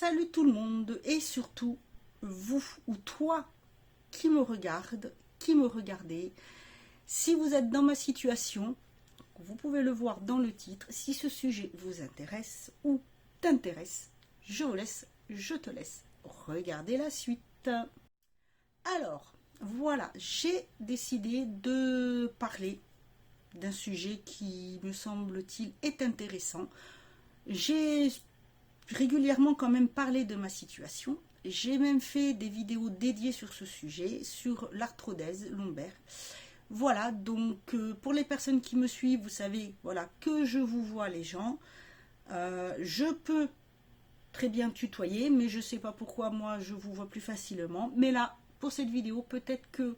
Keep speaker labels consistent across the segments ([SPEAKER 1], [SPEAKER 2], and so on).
[SPEAKER 1] Salut tout le monde et surtout vous ou toi qui me regarde, qui me regardez. Si vous êtes dans ma situation, vous pouvez le voir dans le titre. Si ce sujet vous intéresse ou t'intéresse, je vous laisse, je te laisse regarder la suite. Alors, voilà, j'ai décidé de parler d'un sujet qui, me semble-t-il, est intéressant. J'ai régulièrement quand même parlé de ma situation. J'ai même fait des vidéos dédiées sur ce sujet, sur l'arthrodèse lombaire. Voilà, donc pour les personnes qui me suivent, vous savez, voilà, que je vous vois les gens. Je peux très bien tutoyer, mais je ne sais pas pourquoi moi je vous vois plus facilement. Mais là, pour cette vidéo, peut-être que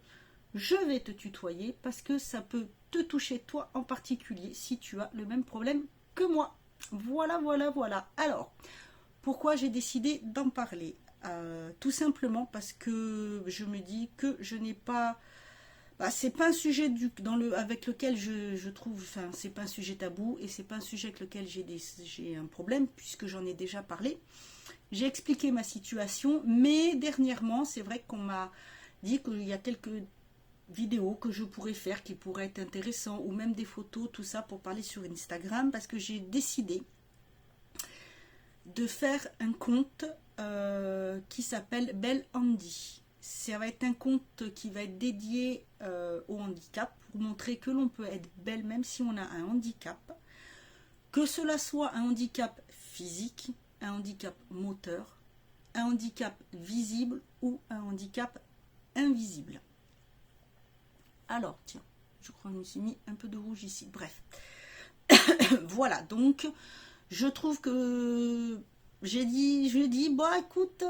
[SPEAKER 1] je vais te tutoyer parce que ça peut te toucher toi en particulier si tu as le même problème que moi. Voilà, voilà, voilà. Alors, pourquoi j'ai décidé d'en parler tout simplement parce que je me dis que je n'ai pas... c'est pas un sujet avec lequel je trouve... Enfin, c'est pas un sujet tabou et c'est pas un sujet avec lequel j'ai un problème puisque j'en ai déjà parlé. J'ai expliqué ma situation, mais dernièrement, c'est vrai qu'on m'a dit qu'il y a quelques vidéos que je pourrais faire qui pourraient être intéressantes ou même des photos, tout ça pour parler sur Instagram parce que j'ai décidé de faire un compte qui s'appelle Belle Handy. Ça va être un compte qui va être dédié au handicap pour montrer que l'on peut être belle même si on a un handicap, que cela soit un handicap physique, un handicap moteur, un handicap visible ou un handicap invisible. Alors, tiens, je crois que je me suis mis un peu de rouge ici. Bref. Voilà, donc, je trouve que je lui ai dit, bon, écoute,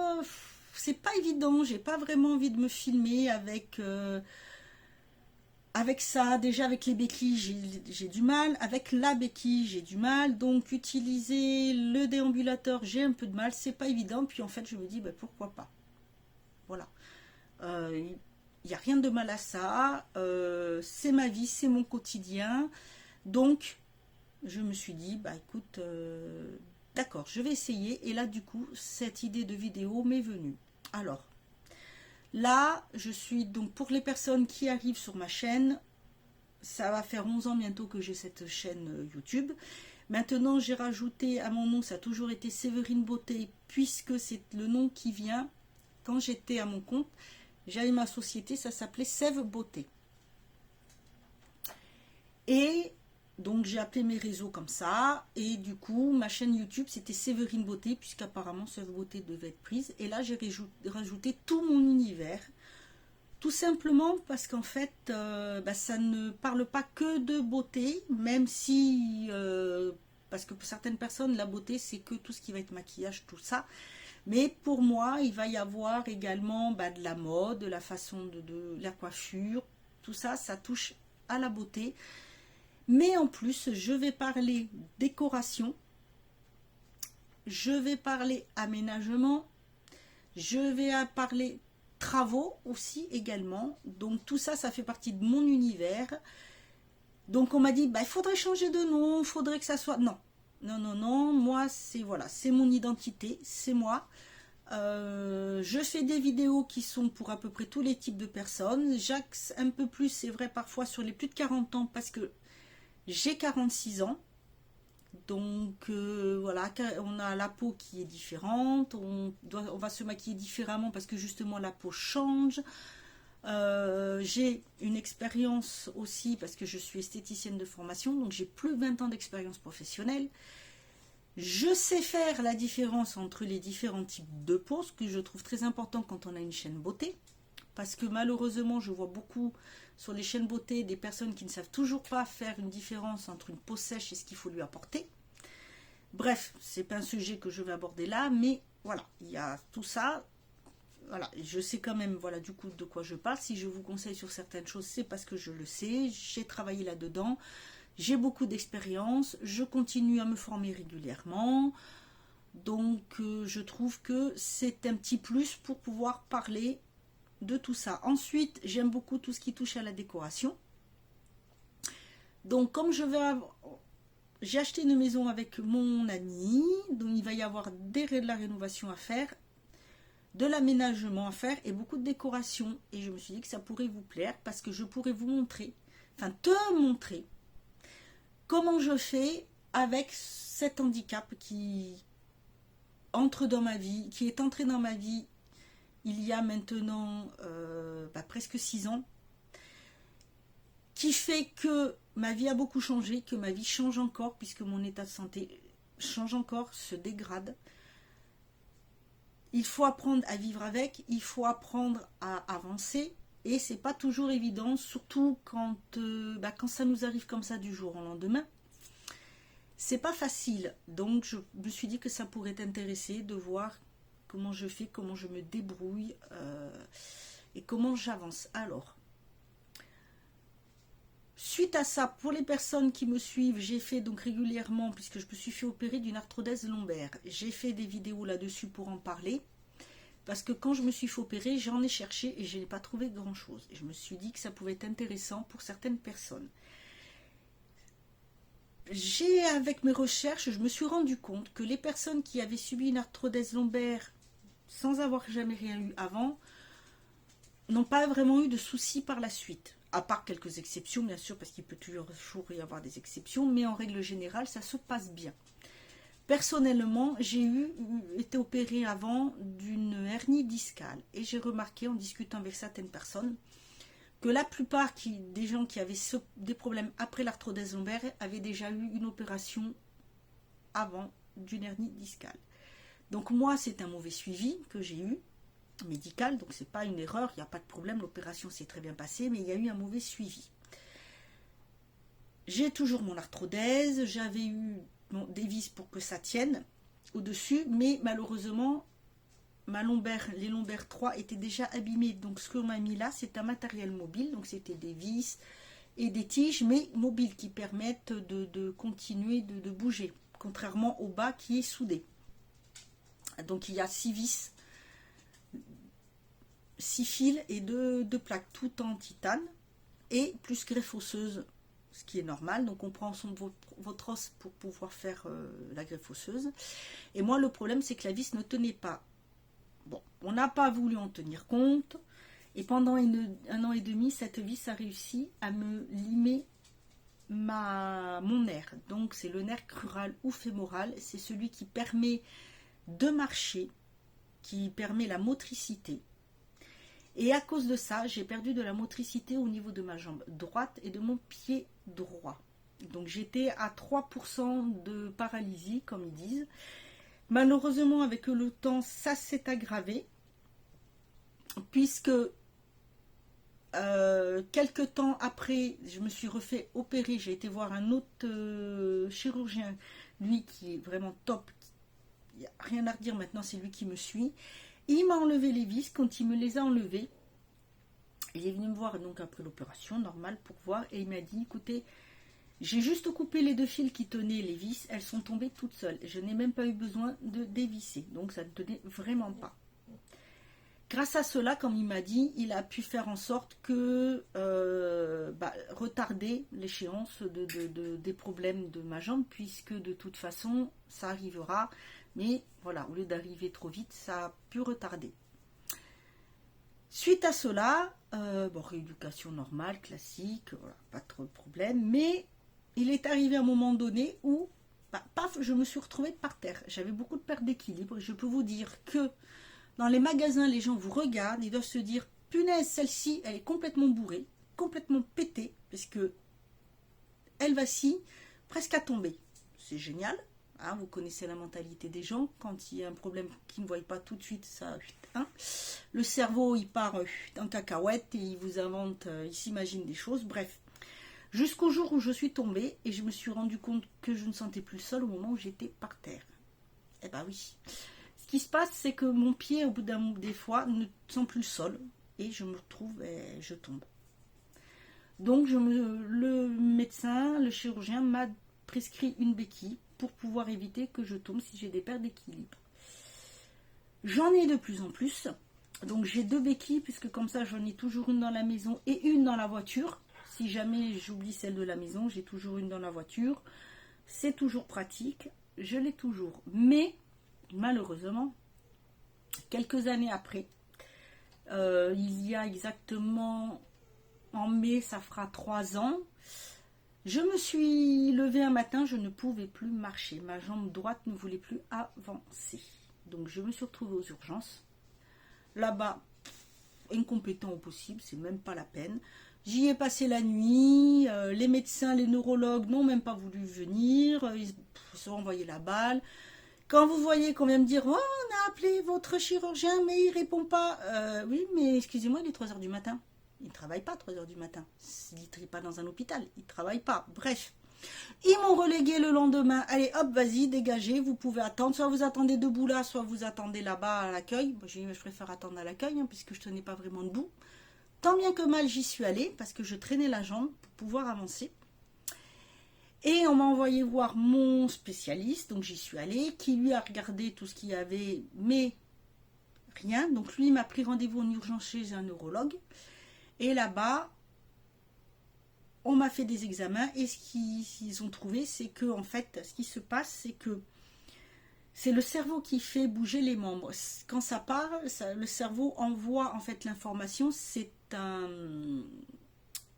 [SPEAKER 1] c'est pas évident, j'ai pas vraiment envie de me filmer avec ça. Déjà, avec les béquilles, j'ai du mal. Avec la béquille, j'ai du mal. Donc, utiliser le déambulateur, j'ai un peu de mal. C'est pas évident. Puis, en fait, je me dis, pourquoi pas. Voilà. Il n'y a rien de mal à ça, c'est ma vie, c'est mon quotidien, donc je me suis dit, écoute, d'accord, je vais essayer, et là du coup, cette idée de vidéo m'est venue. Alors, là, je suis, donc pour les personnes qui arrivent sur ma chaîne, ça va faire 11 ans bientôt que j'ai cette chaîne YouTube. Maintenant, j'ai rajouté à mon nom, ça a toujours été Séverine Beauté, puisque c'est le nom qui vient, quand j'étais à mon compte, j'avais ma société, ça s'appelait Sève Beauté. Et donc j'ai appelé mes réseaux comme ça. Et du coup, ma chaîne YouTube, c'était Séverine Beauté, puisqu'apparemment Sève Beauté devait être prise. Et là, j'ai rajouté tout mon univers. Tout simplement parce qu'en fait, ça ne parle pas que de beauté, même si... parce que pour certaines personnes, la beauté, c'est que tout ce qui va être maquillage, tout ça. Mais pour moi, il va y avoir également de la mode, de la façon de la coiffure, tout ça, ça touche à la beauté. Mais en plus, je vais parler décoration, je vais parler aménagement, je vais parler travaux aussi également. Donc tout ça, ça fait partie de mon univers. Donc on m'a dit, il faudrait changer de nom, il faudrait que ça soit... Non. Non, non, non, moi, c'est mon identité, c'est moi. Je fais des vidéos qui sont pour à peu près tous les types de personnes. J'axe un peu plus, c'est vrai, parfois sur les plus de 40 ans parce que j'ai 46 ans. Donc, voilà, on a la peau qui est différente. On va se maquiller différemment parce que justement la peau change. J'ai une expérience aussi parce que je suis esthéticienne de formation, donc j'ai plus de 20 ans d'expérience professionnelle. Je sais faire la différence entre les différents types de peau, ce que je trouve très important quand on a une chaîne beauté, parce que malheureusement je vois beaucoup sur les chaînes beauté des personnes qui ne savent toujours pas faire une différence entre une peau sèche et ce qu'il faut lui apporter. Bref, c'est pas un sujet que je vais aborder là, mais voilà, il y a tout ça. Voilà, je sais quand même, voilà, du coup, de quoi je parle. Si je vous conseille sur certaines choses, c'est parce que je le sais, j'ai travaillé là-dedans, j'ai beaucoup d'expérience, je continue à me former régulièrement, donc je trouve que c'est un petit plus pour pouvoir parler de tout ça. Ensuite, j'aime beaucoup tout ce qui touche à la décoration. Donc, comme j'ai acheté une maison avec mon ami, donc il va y avoir de la rénovation à faire, de l'aménagement à faire et beaucoup de décoration. Et je me suis dit que ça pourrait vous plaire parce que je pourrais vous montrer, enfin te montrer, comment je fais avec cet handicap qui entre dans ma vie, qui est entré dans ma vie il y a maintenant presque 6 ans, qui fait que ma vie a beaucoup changé, que ma vie change encore, puisque mon état de santé change encore, se dégrade. Il faut apprendre à vivre avec, il faut apprendre à avancer, et c'est pas toujours évident, surtout quand ça nous arrive comme ça du jour au lendemain. C'est pas facile, donc je me suis dit que ça pourrait t'intéresser de voir comment je fais, comment je me débrouille et comment j'avance. Alors, suite à ça, pour les personnes qui me suivent, j'ai fait donc régulièrement, puisque je me suis fait opérer d'une arthrodèse lombaire, j'ai fait des vidéos là-dessus pour en parler, parce que quand je me suis fait opérer, j'en ai cherché et je n'ai pas trouvé grand-chose. Et je me suis dit que ça pouvait être intéressant pour certaines personnes. Avec mes recherches, je me suis rendu compte que les personnes qui avaient subi une arthrodèse lombaire sans avoir jamais rien eu avant, n'ont pas vraiment eu de soucis par la suite. À part quelques exceptions, bien sûr, parce qu'il peut toujours y avoir des exceptions, mais en règle générale, ça se passe bien. Personnellement, j'ai été opérée avant d'une hernie discale. Et j'ai remarqué, en discutant avec certaines personnes, que la plupart des gens qui avaient des problèmes après l'arthrodèse lombaire avaient déjà eu une opération avant d'une hernie discale. Donc moi, c'est un mauvais suivi que j'ai eu, médical, donc c'est pas une erreur, il n'y a pas de problème, l'opération s'est très bien passée, mais il y a eu un mauvais suivi. J'ai toujours mon arthrodèse, j'avais eu des vis pour que ça tienne au-dessus, mais malheureusement, les lombaires 3 étaient déjà abîmés, donc ce qu'on m'a mis là, c'est un matériel mobile, donc c'était des vis et des tiges, mais mobiles, qui permettent de continuer de bouger, contrairement au bas qui est soudé. Donc il y a 6 vis, 6 fils et 2 plaques, tout en titane, et plus greffe osseuse, ce qui est normal. Donc on prend votre os pour pouvoir faire la greffe osseuse. Et moi, le problème, c'est que la vis ne tenait pas. Bon, on n'a pas voulu en tenir compte, et pendant 1 an et demi, cette vis a réussi à me limer mon nerf. Donc c'est le nerf crural ou fémoral, c'est celui qui permet de marcher, qui permet la motricité. Et à cause de ça, j'ai perdu de la motricité au niveau de ma jambe droite et de mon pied droit. Donc j'étais à 3% de paralysie, comme ils disent. Malheureusement, avec le temps, ça s'est aggravé, puisque quelques temps après, je me suis refait opérer. J'ai été voir un autre chirurgien, lui qui est vraiment top. Il n'y a rien à redire maintenant, c'est lui qui me suit. Il m'a enlevé les vis. Quand il me les a enlevées, il est venu me voir donc après l'opération, normal, pour voir, et il m'a dit, écoutez, j'ai juste coupé les 2 fils qui tenaient les vis, elles sont tombées toutes seules. Je n'ai même pas eu besoin de dévisser, donc ça ne tenait vraiment pas. Grâce à cela, comme il m'a dit, il a pu faire en sorte que retarder l'échéance des problèmes de ma jambe, puisque de toute façon, ça arrivera. Mais voilà, au lieu d'arriver trop vite, ça a pu retarder. Suite à cela, rééducation normale, classique, voilà, pas trop de problème. Mais il est arrivé un moment donné où, paf, je me suis retrouvée par terre. J'avais beaucoup de perte d'équilibre. Je peux vous dire que dans les magasins, les gens vous regardent, ils doivent se dire, punaise, celle-ci, elle est complètement bourrée, complètement pétée, parce que elle vacille presque à tomber. C'est génial. Hein, vous connaissez la mentalité des gens. Quand il y a un problème qu'ils ne voient pas tout de suite, ça, le cerveau, il part en cacahuète et il vous invente, il s'imagine des choses. Bref, jusqu'au jour où je suis tombée et je me suis rendu compte que je ne sentais plus le sol au moment où j'étais par terre. Eh ben oui. Ce qui se passe, c'est que mon pied, au bout des fois, ne sent plus le sol et je me retrouve, je tombe. Donc, le médecin, le chirurgien m'a prescrit une béquille pour pouvoir éviter que je tombe si j'ai des pertes d'équilibre. J'en ai de plus en plus. Donc, j'ai 2 béquilles, puisque comme ça, j'en ai toujours une dans la maison et une dans la voiture. Si jamais j'oublie celle de la maison, j'ai toujours une dans la voiture. C'est toujours pratique, je l'ai toujours. Mais, malheureusement, quelques années après, il y a exactement, en mai, ça fera 3 ans, je me suis levée un matin, je ne pouvais plus marcher. Ma jambe droite ne voulait plus avancer. Donc je me suis retrouvée aux urgences. Là-bas, incompétent au possible, c'est même pas la peine. J'y ai passé la nuit, les médecins, les neurologues n'ont même pas voulu venir, ils se sont envoyé la balle. Quand vous voyez qu'on vient me dire « Oh, on a appelé votre chirurgien, mais il répond pas. Oui, mais excusez-moi, il est 3 h du matin. Il ne travaille pas 3 h du matin. Il ne travaille pas dans un hôpital, il ne travaille pas. Bref. Ils m'ont relégué le lendemain. Allez, hop, vas-y, dégagez, vous pouvez attendre. Soit vous attendez debout là, soit vous attendez là-bas à l'accueil. Moi, je préfère attendre à l'accueil, puisque je ne tenais pas vraiment debout. Tant bien que mal, j'y suis allée, parce que je traînais la jambe pour pouvoir avancer. Et on m'a envoyé voir mon spécialiste, donc j'y suis allée, qui lui a regardé tout ce qu'il y avait, mais rien. Donc lui, il m'a pris rendez-vous en urgence chez un neurologue. Et là-bas, on m'a fait des examens et ce qu'ils ont trouvé, c'est que, en fait, ce qui se passe, c'est que c'est le cerveau qui fait bouger les membres. Quand ça part, le cerveau envoie en fait l'information. C'est une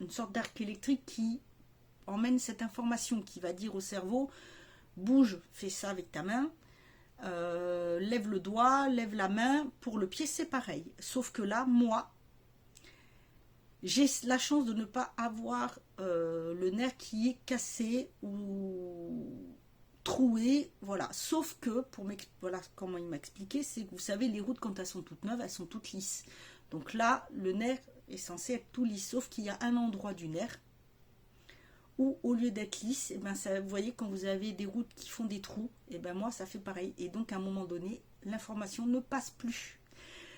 [SPEAKER 1] sorte d'arc électrique qui emmène cette information, qui va dire au cerveau, bouge, fais ça avec ta main, lève le doigt, lève la main. Pour le pied, c'est pareil. Sauf que là, moi, j'ai la chance de ne pas avoir le nerf qui est cassé ou troué, voilà. Sauf que, voilà comment il m'a expliqué, c'est que vous savez, les routes, quand elles sont toutes neuves, elles sont toutes lisses. Donc là, le nerf est censé être tout lisse, sauf qu'il y a un endroit du nerf où, au lieu d'être lisse, et ben ça, vous voyez, quand vous avez des routes qui font des trous, et ben moi, ça fait pareil. Et donc, à un moment donné, l'information ne passe plus.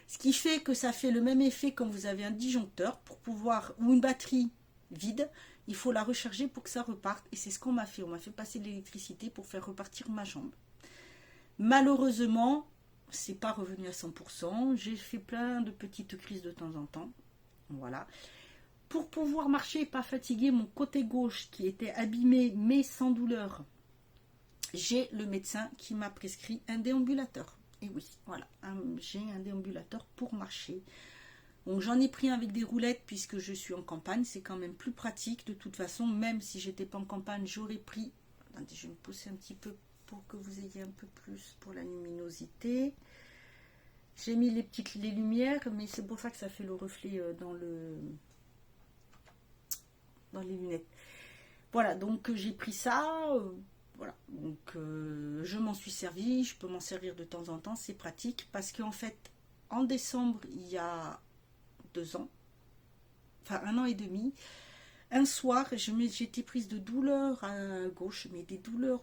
[SPEAKER 1] Ce qui fait que ça fait le même effet quand vous avez un disjoncteur pour pouvoir, ou une batterie vide, il faut la recharger pour que ça reparte. Et c'est ce qu'on m'a fait. On m'a fait passer de l'électricité pour faire repartir ma jambe. Malheureusement, c'est pas revenu à 100%. J'ai fait plein de petites crises de temps en temps. Voilà. Pour pouvoir marcher et pas fatiguer mon côté gauche qui était abîmé mais sans douleur, j'ai le médecin qui m'a prescrit un déambulateur. Et oui, voilà, j'ai un déambulateur pour marcher. Donc j'en ai pris un avec des roulettes puisque je suis en campagne. C'est quand même plus pratique. De toute façon, même si j'étais pas en campagne, j'aurais pris... Attendez, je vais me pousser un petit peu pour que vous ayez un peu plus pour la luminosité. J'ai mis les lumières, mais c'est pour ça que ça fait le reflet dans les lunettes. Voilà, donc j'ai pris ça... Voilà, donc je m'en suis servi, je peux m'en servir de temps en temps, c'est pratique parce qu'en fait, en décembre, il y a 2 ans, enfin 1 an et demi, un soir, j'étais prise de douleurs à gauche, mais des douleurs,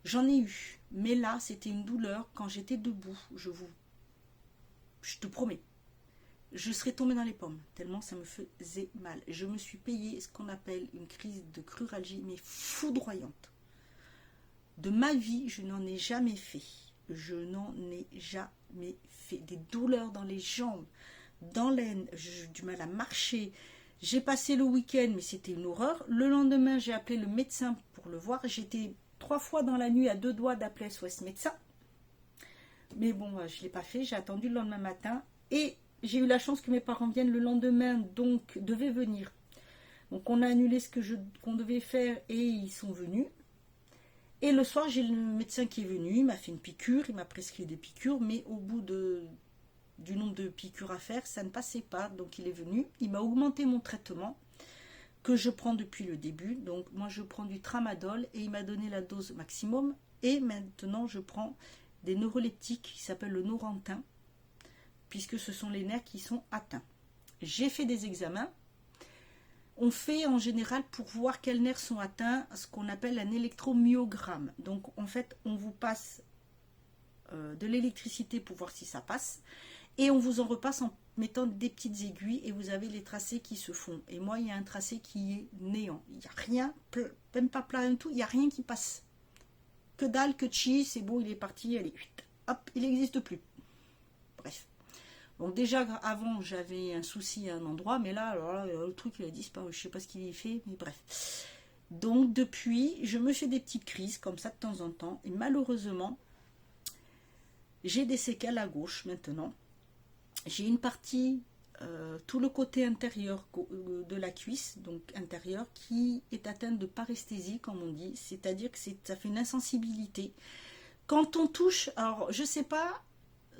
[SPEAKER 1] j'en ai eu. Mais là, c'était une douleur quand j'étais debout, je te promets. Je serais tombée dans les pommes, tellement ça me faisait mal. Je me suis payé ce qu'on appelle une crise de cruralgie, mais foudroyante. De ma vie, je n'en ai jamais fait. Je n'en ai jamais fait. Des douleurs dans les jambes, dans l'aine, j'ai eu du mal à marcher. J'ai passé le week-end, mais c'était une horreur. Le lendemain, j'ai appelé le médecin pour le voir. J'étais 3 fois dans la nuit à 2 doigts d'appeler SOS médecin. Mais bon, je ne l'ai pas fait. J'ai attendu le lendemain matin. Et j'ai eu la chance que mes parents viennent le lendemain, donc devaient venir. Donc on a annulé ce qu'on devait faire et ils sont venus. Et le soir, j'ai le médecin qui est venu, il m'a fait une piqûre, il m'a prescrit des piqûres, mais au bout du nombre de piqûres à faire, ça ne passait pas. Donc il est venu, il m'a augmenté mon traitement que je prends depuis le début. Donc moi, je prends du tramadol et il m'a donné la dose maximum. Et maintenant, je prends des neuroleptiques qui s'appellent le Norantin, puisque ce sont les nerfs qui sont atteints. J'ai fait des examens. On fait en général pour voir quels nerfs sont atteints ce qu'on appelle un électromyogramme. Donc en fait, on vous passe de l'électricité pour voir si ça passe. Et on vous en repasse en mettant des petites aiguilles et vous avez les tracés qui se font. Et moi, il y a un tracé qui est néant. Il n'y a rien, même pas plat du tout, il n'y a rien qui passe. Que dalle, que chi, c'est bon, il est parti, allez, hop, il n'existe plus. Bref. Donc déjà avant j'avais un souci à un endroit, mais là, alors là le truc il a disparu, je sais pas ce qu'il y fait, mais bref. Donc depuis, je me fais des petites crises comme ça de temps en temps. Et malheureusement, j'ai des séquelles à gauche maintenant. J'ai une partie, tout le côté intérieur de la cuisse, donc intérieur, qui est atteinte de paresthésie, comme on dit. C'est-à-dire que ça fait une insensibilité. Quand on touche, alors je sais pas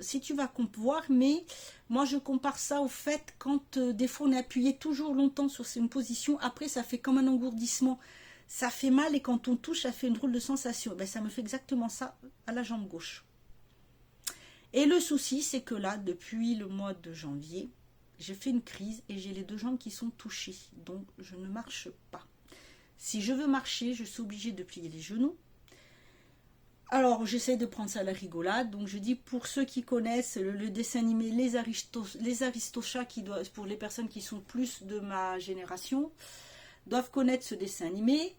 [SPEAKER 1] si tu vas voir, mais moi je compare ça au fait quand des fois on est appuyé toujours longtemps sur une position, après ça fait comme un engourdissement. Ça fait mal et quand on touche, ça fait une drôle de sensation. Ben, ça me fait exactement ça à la jambe gauche. Et le souci, c'est que là, depuis le mois de janvier, j'ai fait une crise et j'ai les deux jambes qui sont touchées. Donc, je ne marche pas. Si je veux marcher, je suis obligée de plier les genoux. Alors, j'essaie de prendre ça à la rigolade. Donc, je dis, pour ceux qui connaissent le dessin animé Les Aristochats, pour les personnes qui sont plus de ma génération, doivent connaître ce dessin animé.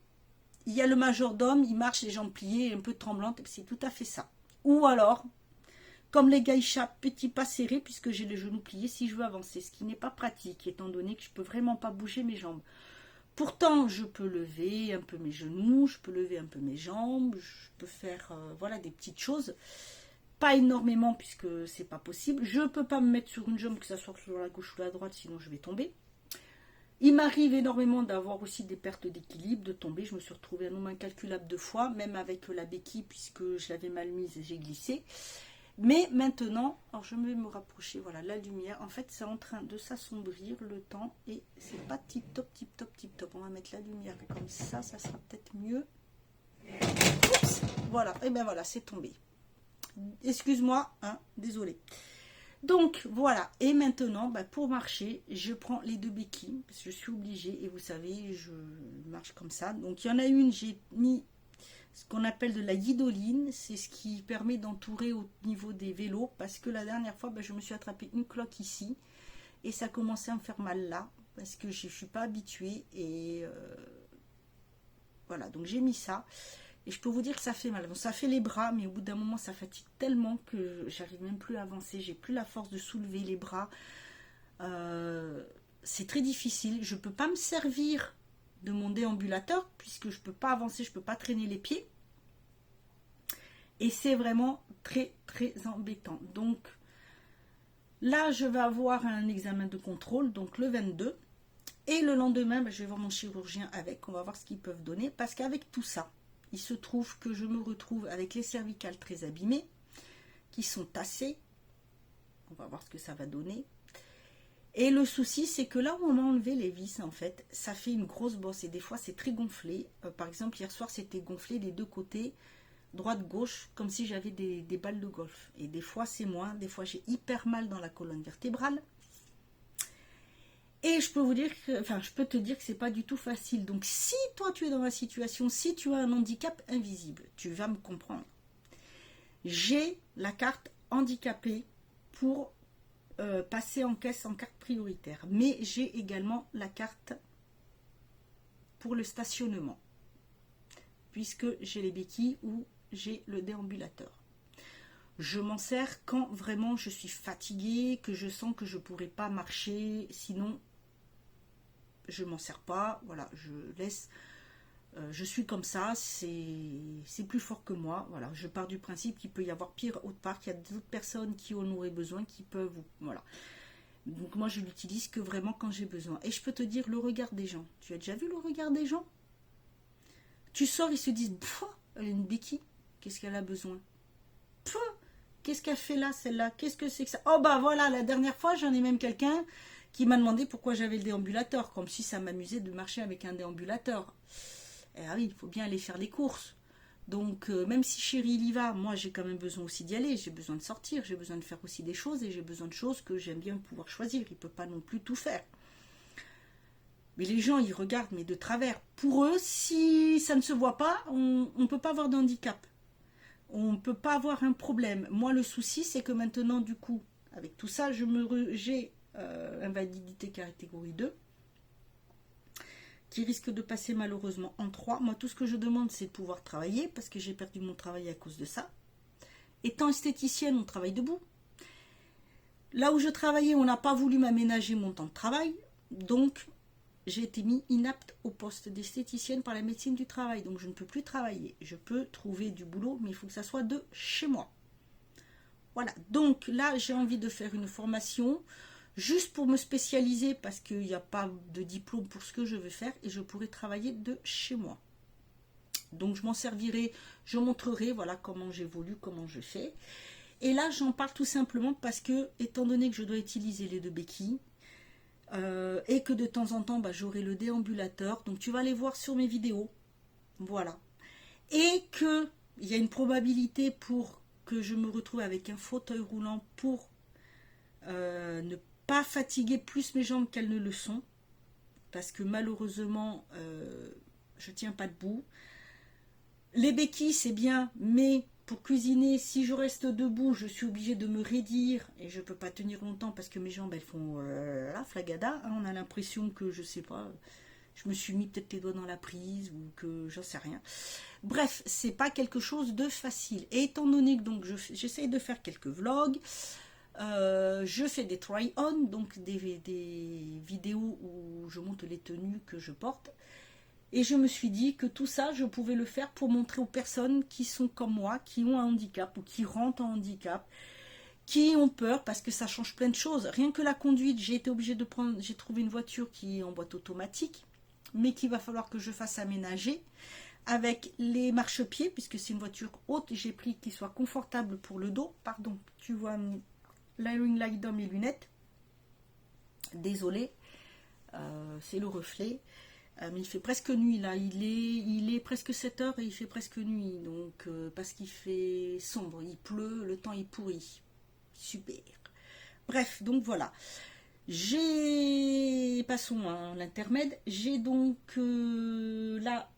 [SPEAKER 1] Il y a le majordome, il marche les jambes pliées, un peu tremblantes, c'est tout à fait ça. Ou alors, comme les geishas, petit pas serré, puisque j'ai les genoux pliés si je veux avancer, ce qui n'est pas pratique, étant donné que je ne peux vraiment pas bouger mes jambes. Pourtant, je peux lever un peu mes genoux, je peux lever un peu mes jambes, je peux faire voilà, des petites choses. Pas énormément, puisque c'est pas possible. Je ne peux pas me mettre sur une jambe, que ce soit sur la gauche ou la droite, sinon je vais tomber. Il m'arrive énormément d'avoir aussi des pertes d'équilibre, de tomber. Je me suis retrouvée un nombre incalculable de fois, même avec la béquille, puisque je l'avais mal mise et j'ai glissé. Mais maintenant, alors je vais me rapprocher, voilà, la lumière, en fait, c'est en train de s'assombrir le temps et c'est pas tip top, tip top, tip top. On va mettre la lumière comme ça sera peut-être mieux. Oups, voilà, et ben voilà, c'est tombé. Excuse-moi, hein, désolé. Donc voilà, et maintenant pour marcher, je prends les deux béquilles, parce que je suis obligée, et vous savez, je marche comme ça. Donc il y en a une, j'ai mis ce qu'on appelle de la guidoline, c'est ce qui permet d'entourer au niveau des vélos, parce que la dernière fois, je me suis attrapé une cloque ici, et ça commençait à me faire mal là, parce que je ne suis pas habituée, et voilà, donc j'ai mis ça. Et je peux vous dire que ça fait mal. Donc ça fait les bras, mais au bout d'un moment, ça fatigue tellement que j'arrive même plus à avancer. J'ai plus la force de soulever les bras. C'est très difficile. Je ne peux pas me servir de mon déambulateur, puisque je ne peux pas avancer, je ne peux pas traîner les pieds. Et c'est vraiment très, très embêtant. Donc là, je vais avoir un examen de contrôle, donc le 22. Et le lendemain, je vais voir mon chirurgien avec. On va voir ce qu'ils peuvent donner. Parce qu'avec tout ça, il se trouve que je me retrouve avec les cervicales très abîmées, qui sont tassées. On va voir ce que ça va donner. Et le souci, c'est que là où on m'a enlevé les vis, en fait, ça fait une grosse bosse. Et des fois, c'est très gonflé. Par exemple, hier soir, c'était gonflé des deux côtés, droite-gauche, comme si j'avais des balles de golf. Et des fois, c'est moins. Des fois, j'ai hyper mal dans la colonne vertébrale. Et je peux vous dire que, enfin, je peux te dire que c'est pas du tout facile. Donc, si toi tu es dans ma situation, si tu as un handicap invisible, tu vas me comprendre. J'ai la carte handicapée pour passer en caisse en carte prioritaire, mais j'ai également la carte pour le stationnement, puisque j'ai les béquilles ou j'ai le déambulateur. Je m'en sers quand vraiment je suis fatiguée, que je sens que je ne pourrai pas marcher, sinon je m'en sers pas, voilà, je laisse, je suis comme ça, c'est plus fort que moi, voilà, je pars du principe qu'il peut y avoir pire autre part, qu'il y a d'autres personnes qui en auraient besoin, qui peuvent, voilà. Donc moi je l'utilise que vraiment quand j'ai besoin. Et je peux te dire le regard des gens. Tu as déjà vu le regard des gens? Tu sors, ils se disent, elle a une béquille, qu'est-ce qu'elle a besoin? Qu'est-ce qu'elle fait là, celle-là? Qu'est-ce que c'est que ça? Oh bah voilà, la dernière fois, j'en ai même quelqu'un qui m'a demandé pourquoi j'avais le déambulateur, comme si ça m'amusait de marcher avec un déambulateur. Et ah oui, il faut bien aller faire les courses. Donc, même si chérie, il y va, moi, j'ai quand même besoin aussi d'y aller. J'ai besoin de sortir, j'ai besoin de faire aussi des choses, et j'ai besoin de choses que j'aime bien pouvoir choisir. Il ne peut pas non plus tout faire. Mais les gens, ils regardent, mais de travers. Pour eux, si ça ne se voit pas, on ne peut pas avoir de handicap. On ne peut pas avoir un problème. Moi, le souci, c'est que maintenant, du coup, avec tout ça, j'ai invalidité catégorie 2, qui risque de passer malheureusement en 3. Moi, tout ce que je demande, c'est de pouvoir travailler, parce que j'ai perdu mon travail à cause de ça. Étant esthéticienne, on travaille debout. Là où je travaillais, on n'a pas voulu m'aménager mon temps de travail. Donc, j'ai été mis inapte au poste d'esthéticienne par la médecine du travail. Donc je ne peux plus travailler. Je peux trouver du boulot, mais il faut que ça soit de chez moi. Voilà, donc là j'ai envie de faire une formation juste pour me spécialiser parce qu'il n'y a pas de diplôme pour ce que je veux faire et je pourrais travailler de chez moi. Donc je m'en servirai, je montrerai voilà comment j'évolue, comment je fais. Et là j'en parle tout simplement parce que étant donné que je dois utiliser les deux béquilles et que de temps en temps j'aurai le déambulateur, donc tu vas aller voir sur mes vidéos, voilà. Et que il y a une probabilité pour que je me retrouve avec un fauteuil roulant pour ne pas fatiguer plus mes jambes qu'elles ne le sont, parce que malheureusement je tiens pas debout. Les béquilles c'est bien, mais pour cuisiner, si je reste debout, je suis obligée de me raidir et je peux pas tenir longtemps parce que mes jambes elles font la flagada, hein, on a l'impression que je sais pas, je me suis mis peut-être les doigts dans la prise ou que j'en sais rien. Bref, c'est pas quelque chose de facile. Et étant donné que donc j'essaye de faire quelques vlogs, je fais des try-on, donc des vidéos où je monte les tenues que je porte. Et je me suis dit que tout ça, je pouvais le faire pour montrer aux personnes qui sont comme moi, qui ont un handicap ou qui rentrent en handicap, qui ont peur parce que ça change plein de choses. Rien que la conduite, j'ai été obligée de prendre, j'ai trouvé une voiture qui est en boîte automatique, mais qu'il va falloir que je fasse aménager. Avec les marchepieds, puisque c'est une voiture haute, j'ai pris qui soit confortable pour le dos. Pardon, tu vois l'earring light dans mes lunettes. Désolée, c'est le reflet. Mais il fait presque nuit là, il est presque 7 heures et il fait presque nuit, donc parce qu'il fait sombre, il pleut, le temps est pourri. Super. Bref, donc voilà. Passons à l'intermède, j'ai donc là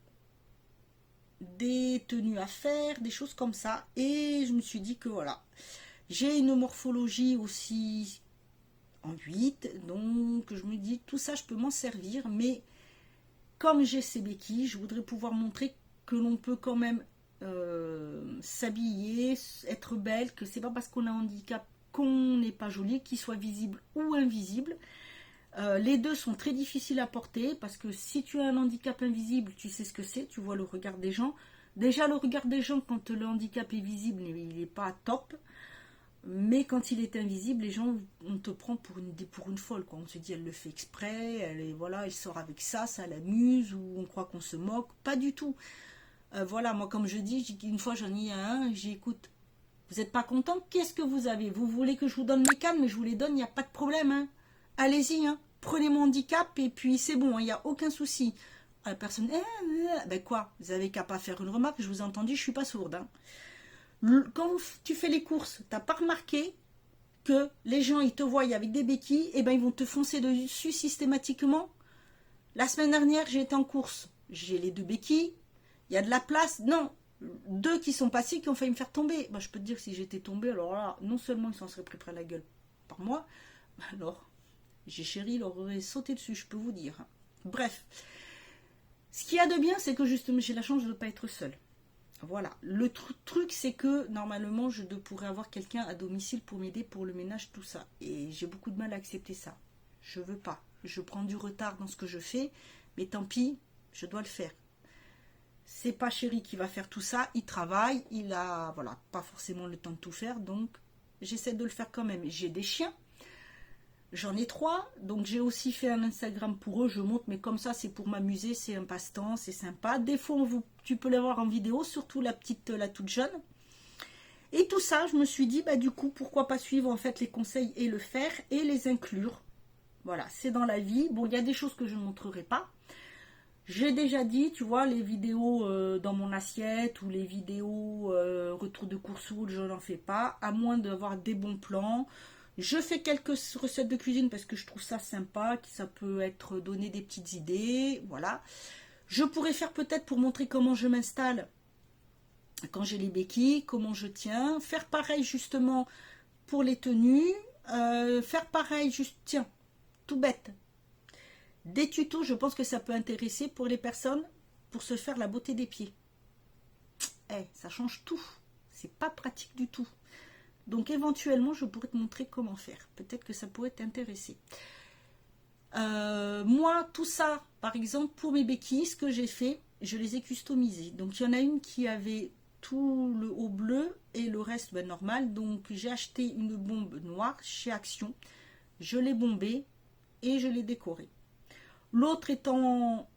[SPEAKER 1] des tenues à faire, des choses comme ça, et je me suis dit que voilà, j'ai une morphologie aussi en 8, donc je me dis tout ça je peux m'en servir, mais comme j'ai ces béquilles, je voudrais pouvoir montrer que l'on peut quand même s'habiller, être belle, que c'est pas parce qu'on a un handicap qu'on n'est pas jolie, qu'il soit visible ou invisible. Les deux sont très difficiles à porter parce que si tu as un handicap invisible, tu sais ce que c'est, tu vois le regard des gens. Déjà le regard des gens quand le handicap est visible, il n'est pas top. Mais quand il est invisible, les gens, on te prend pour une folle, quoi. On se dit, elle le fait exprès, elle sort avec ça, ça l'amuse, ou on croit qu'on se moque. Pas du tout. Voilà, moi, comme je dis, une fois j'en ai un, j'écoute. Vous n'êtes pas content? Qu'est-ce que vous avez? Vous voulez que je vous donne mes cannes, mais je vous les donne, il n'y a pas de problème. Hein. Allez-y, hein. Prenez mon handicap, et puis c'est bon, il n'y a aucun souci. La personne, ben quoi? Vous avez qu'à pas faire une remarque, je vous ai entendu, je suis pas sourde, hein. Quand tu fais les courses, t'as pas remarqué que les gens ils te voient avec des béquilles, et ben ils vont te foncer dessus systématiquement. La semaine dernière, j'ai été en course, j'ai les deux béquilles, il y a de la place, non, deux qui sont passés qui ont failli me faire tomber. Ben, je peux te dire que si j'étais tombée, alors là, non seulement ils s'en seraient pris près la gueule par moi, alors j'ai chéri, leur aurait sauté dessus, je peux vous dire. Bref, ce qu'il y a de bien, c'est que justement j'ai la chance de ne pas être seule. Voilà, le truc c'est que normalement je pourrais avoir quelqu'un à domicile pour m'aider pour le ménage, tout ça. Et j'ai beaucoup de mal à accepter ça. Je veux pas. Je prends du retard dans ce que je fais, mais tant pis, je dois le faire. C'est pas Chéri qui va faire tout ça, il travaille, il a voilà, pas forcément le temps de tout faire, donc j'essaie de le faire quand même. J'ai des chiens. J'en ai 3, donc j'ai aussi fait un Instagram pour eux, je montre, mais comme ça c'est pour m'amuser, c'est un passe-temps, c'est sympa. Des fois tu peux les voir en vidéo, surtout la toute jeune. Et tout ça, je me suis dit, bah du coup, pourquoi pas suivre en fait les conseils et le faire et les inclure. Voilà, c'est dans la vie. Bon, il y a des choses que je ne montrerai pas. J'ai déjà dit, tu vois, les vidéos dans mon assiette ou les vidéos retour de course route, je n'en fais pas, à moins d'avoir des bons plans. Je fais quelques recettes de cuisine parce que je trouve ça sympa, que ça peut être donner des petites idées, voilà. Je pourrais faire peut-être pour montrer comment je m'installe quand j'ai les béquilles, comment je tiens, faire pareil justement pour les tenues, faire pareil, juste, tiens, tout bête. Des tutos, je pense que ça peut intéresser pour les personnes pour se faire la beauté des pieds. Ça change tout, c'est pas pratique du tout. Donc éventuellement, je pourrais te montrer comment faire. Peut-être que ça pourrait t'intéresser. Moi, tout ça, par exemple, pour mes béquilles, ce que j'ai fait, je les ai customisées. Donc, il y en a une qui avait tout le haut bleu et le reste ben, normal. Donc, j'ai acheté une bombe noire chez Action. Je l'ai bombée et je l'ai décorée. L'autre étant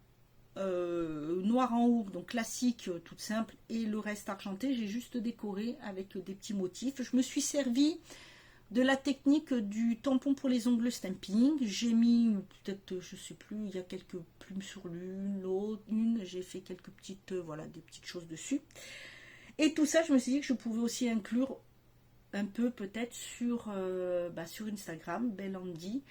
[SPEAKER 1] noir en haut, donc classique, toute simple, et le reste argenté, j'ai juste décoré avec des petits motifs. Je me suis servi de la technique du tampon pour les ongles stamping. J'ai mis peut-être, je sais plus, il y a quelques plumes sur l'une, l'autre, j'ai fait quelques petites, voilà, des petites choses dessus. Et tout ça, je me suis dit que je pouvais aussi inclure un peu peut-être sur Instagram, Belle Andy.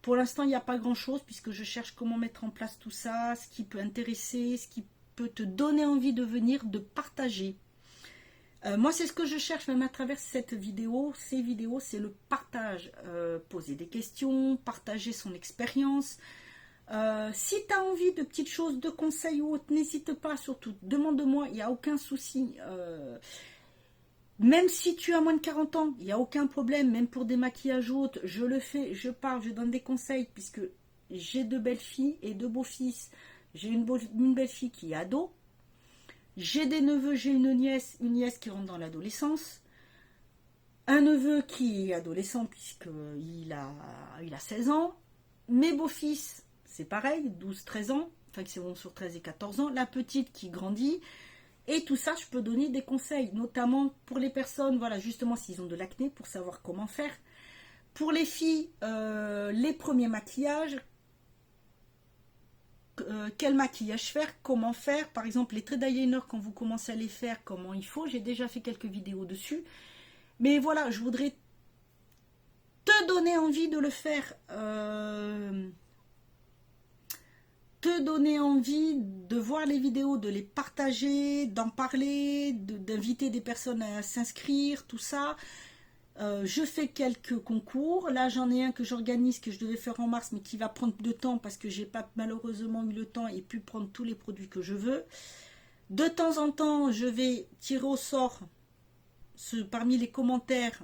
[SPEAKER 1] Pour l'instant, il n'y a pas grand-chose puisque je cherche comment mettre en place tout ça, ce qui peut intéresser, ce qui peut te donner envie de venir, de partager. Moi, c'est ce que je cherche même à travers cette vidéo. Ces vidéos, c'est le partage. Poser des questions, partager son expérience. Si tu as envie de petites choses, de conseils ou autres, n'hésite pas surtout. Demande-moi, il n'y a aucun souci. Même si tu as moins de 40 ans, il n'y a aucun problème. Même pour des maquillages autres, je le fais, je parle, je donne des conseils puisque j'ai 2 belles filles et 2 beaux fils. J'ai une belle fille qui est ado. J'ai des neveux, j'ai une nièce qui rentre dans l'adolescence. Un neveu qui est adolescent puisqu'il a 16 ans. Mes beaux-fils, c'est pareil, 12-13 ans. Enfin, c'est bon sur 13 et 14 ans. La petite qui grandit. Et tout ça, je peux donner des conseils, notamment pour les personnes, voilà, justement, s'ils ont de l'acné, pour savoir comment faire. Pour les filles, les premiers maquillages, quel maquillage faire, comment faire, par exemple les traits d'eyeliner quand vous commencez à les faire, comment il faut, j'ai déjà fait quelques vidéos dessus, mais voilà, je voudrais te donner envie de le faire, te donner envie de voir les vidéos, de les partager, d'en parler, d'inviter des personnes à s'inscrire, tout ça. Je fais quelques concours. Là, j'en ai un que j'organise, que je devais faire en mars, mais qui va prendre de temps parce que j'ai pas malheureusement eu le temps et pu prendre tous les produits que je veux. De temps en temps, je vais tirer au sort parmi les commentaires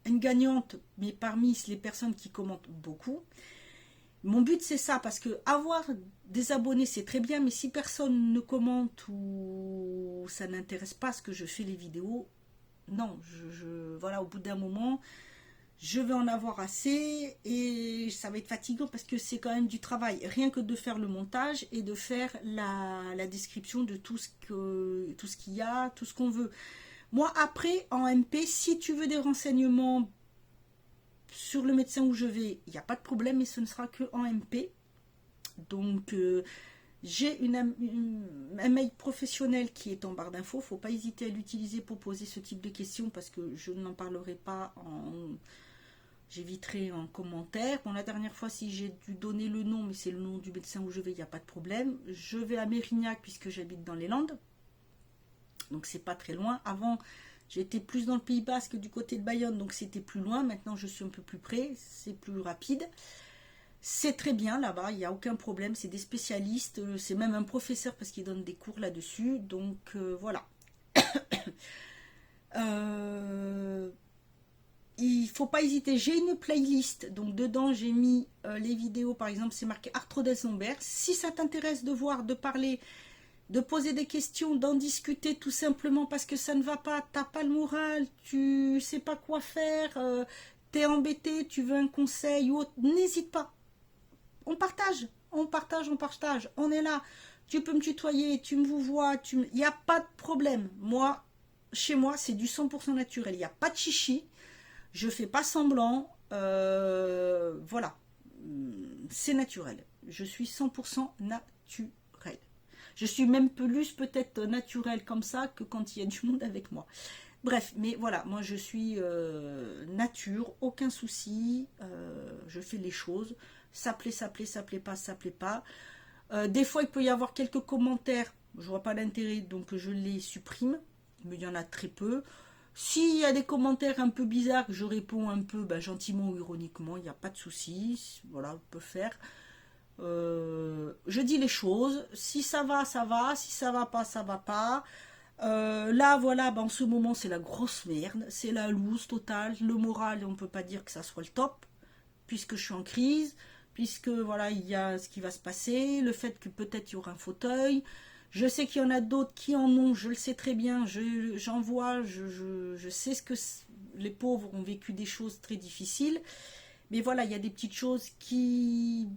[SPEAKER 1] une gagnante, mais parmi les personnes qui commentent beaucoup. Mon but, c'est ça, parce que avoir des abonnés, c'est très bien, mais si personne ne commente ou ça n'intéresse pas ce que je fais les vidéos, non, voilà, au bout d'un moment, je vais en avoir assez et ça va être fatigant parce que c'est quand même du travail. Rien que de faire le montage et de faire la description de tout ce qu'il y a, tout ce qu'on veut. Moi, après, en MP, si tu veux des renseignements sur le médecin où je vais, il n'y a pas de problème, mais ce ne sera que en MP. Donc, j'ai un mail professionnel qui est en barre d'infos. Il ne faut pas hésiter à l'utiliser pour poser ce type de questions parce que je n'en parlerai pas j'éviterai en commentaire. Bon, la dernière fois, si j'ai dû donner le nom, mais c'est le nom du médecin où je vais, il n'y a pas de problème. Je vais à Mérignac puisque j'habite dans les Landes. Donc, c'est pas très loin. Avant, j'étais plus dans le Pays Basque du côté de Bayonne, donc c'était plus loin. Maintenant, je suis un peu plus près. C'est plus rapide. C'est très bien là-bas, il n'y a aucun problème, c'est des spécialistes, c'est même un professeur parce qu'il donne des cours là-dessus, donc voilà. Il ne faut pas hésiter, j'ai une playlist, donc dedans j'ai mis les vidéos, par exemple c'est marqué Arthrodès lombaire. Si ça t'intéresse de voir, de parler, de poser des questions, d'en discuter tout simplement parce que ça ne va pas, t'as pas le moral, tu sais pas quoi faire, t'es embêté, tu veux un conseil ou autre, n'hésite pas. On partage, on partage, on partage. On est là. Tu peux me tutoyer, tu me vois, il n'y a pas de problème. Moi, chez moi, c'est du 100% naturel. Il n'y a pas de chichi. Je fais pas semblant. Voilà. C'est naturel. Je suis 100% naturel. Je suis même plus peut-être naturel comme ça que quand il y a du monde avec moi. Bref, mais voilà, moi je suis nature, aucun souci. Je fais les choses. Ça plaît, ça plaît, ça plaît pas, ça plaît pas. Des fois, il peut y avoir quelques commentaires. Je vois pas l'intérêt, donc je les supprime. Mais il y en a très peu. S'il y a des commentaires un peu bizarres, je réponds un peu gentiment ou ironiquement. Il n'y a pas de souci. Voilà, on peut faire. Je dis les choses. Si ça va, ça va. Si ça va pas, ça va pas. Là, voilà, en ce moment, c'est la grosse merde. C'est la loose totale. Le moral, on peut pas dire que ça soit le top, puisque je suis en crise. puisque voilà, il y a ce qui va se passer, le fait que peut-être il y aura un fauteuil. Je sais qu'il y en a d'autres qui en ont, je le sais très bien, j'en vois, je sais ce que les pauvres ont vécu des choses très difficiles. Mais voilà, il y a des petites choses qui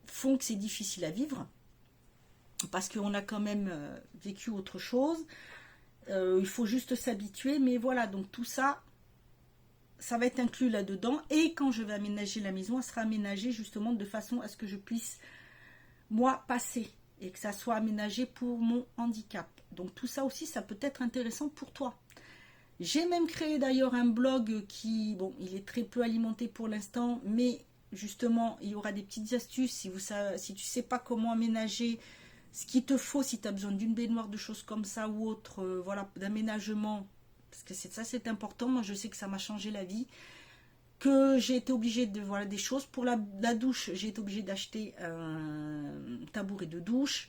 [SPEAKER 1] font que c'est difficile à vivre, parce qu'on a quand même vécu autre chose. Il faut juste s'habituer, mais voilà, donc tout ça, ça va être inclus là-dedans. Et quand je vais aménager la maison, elle sera aménagée justement de façon à ce que je puisse, moi, passer. Et que ça soit aménagé pour mon handicap. Donc tout ça aussi, ça peut être intéressant pour toi. J'ai même créé d'ailleurs un blog qui, bon, il est très peu alimenté pour l'instant, mais justement, il y aura des petites astuces si tu ne sais pas comment aménager ce qu'il te faut, si tu as besoin d'une baignoire, de choses comme ça ou autre, voilà, d'aménagement, parce que ça c'est important. Moi je sais que ça m'a changé la vie, que j'ai été obligée de, voilà, des choses. Pour la douche, j'ai été obligée d'acheter un tabouret de douche,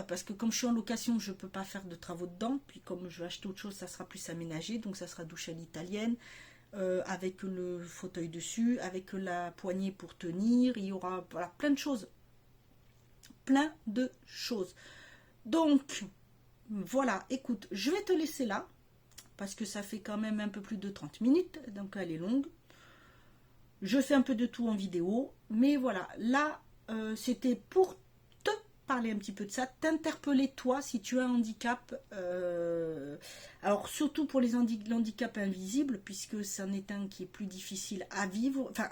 [SPEAKER 1] parce que comme je suis en location, je ne peux pas faire de travaux dedans. Puis comme je vais acheter autre chose, ça sera plus aménagé. Donc ça sera douche à l'italienne, avec le fauteuil dessus, avec la poignée pour tenir. Il y aura, voilà, plein de choses. Plein de choses. Donc, voilà, écoute, je vais te laisser là, parce que ça fait quand même un peu plus de 30 minutes, donc elle est longue. Je fais un peu de tout en vidéo, mais voilà, là, c'était pour te parler un petit peu de ça, t'interpeller toi si tu as un handicap, alors surtout pour les handicaps invisibles, puisque c'en est un qui est plus difficile à vivre, enfin,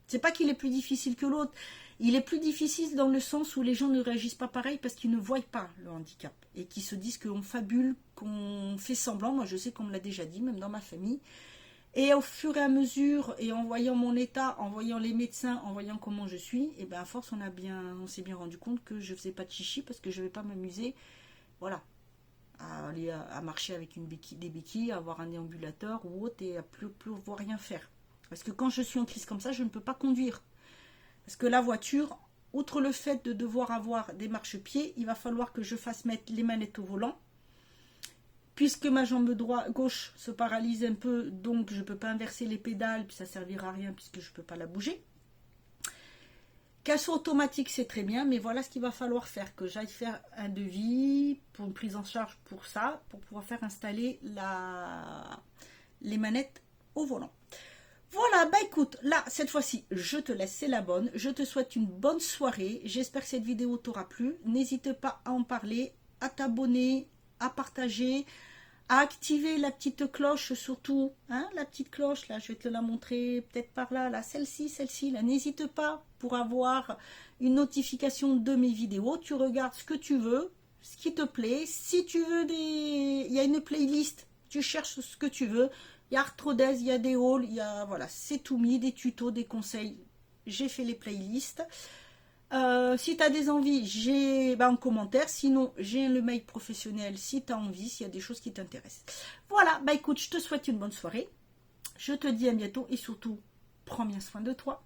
[SPEAKER 1] c'est pas qu'il est plus difficile que l'autre, il est plus difficile dans le sens où les gens ne réagissent pas pareil parce qu'ils ne voient pas le handicap et qui se disent qu'on fabule, qu'on fait semblant. Moi je sais qu'on me l'a déjà dit, même dans ma famille. Et au fur et à mesure, et en voyant mon état, en voyant les médecins, en voyant comment je suis, et bien à force on s'est bien rendu compte que je faisais pas de chichi parce que je ne vais pas m'amuser, voilà, à aller à marcher avec des béquilles, à avoir un déambulateur ou autre et à plus pouvoir rien faire. Parce que quand je suis en crise comme ça, je ne peux pas conduire. Parce que la voiture, outre le fait de devoir avoir des marchepieds, il va falloir que je fasse mettre les manettes au volant. Puisque ma jambe gauche se paralyse un peu, donc je ne peux pas inverser les pédales, puis ça ne servira à rien puisque je ne peux pas la bouger. Qu'elle soit automatique, c'est très bien, mais voilà ce qu'il va falloir faire, que j'aille faire un devis pour une prise en charge pour ça, pour pouvoir faire installer les manettes au volant. Voilà, bah écoute, là, cette fois-ci, je te laisse, c'est la bonne. Je te souhaite une bonne soirée. J'espère que cette vidéo t'aura plu. N'hésite pas à en parler, à t'abonner, à partager, à activer la petite cloche surtout. Hein, la petite cloche, là, je vais te la montrer peut-être par là. Là, celle-ci, là. N'hésite pas pour avoir une notification de mes vidéos. Tu regardes ce que tu veux, ce qui te plaît. Si tu veux il y a une playlist, tu cherches ce que tu veux. Il y a Arthrodez, il y a des hauls, il y a, voilà, c'est tout mis, des tutos, des conseils. J'ai fait les playlists. Si tu as des envies, j'ai en commentaire. Sinon, j'ai le mail professionnel si tu as envie, s'il y a des choses qui t'intéressent. Voilà, bah écoute, je te souhaite une bonne soirée. Je te dis à bientôt et surtout, prends bien soin de toi.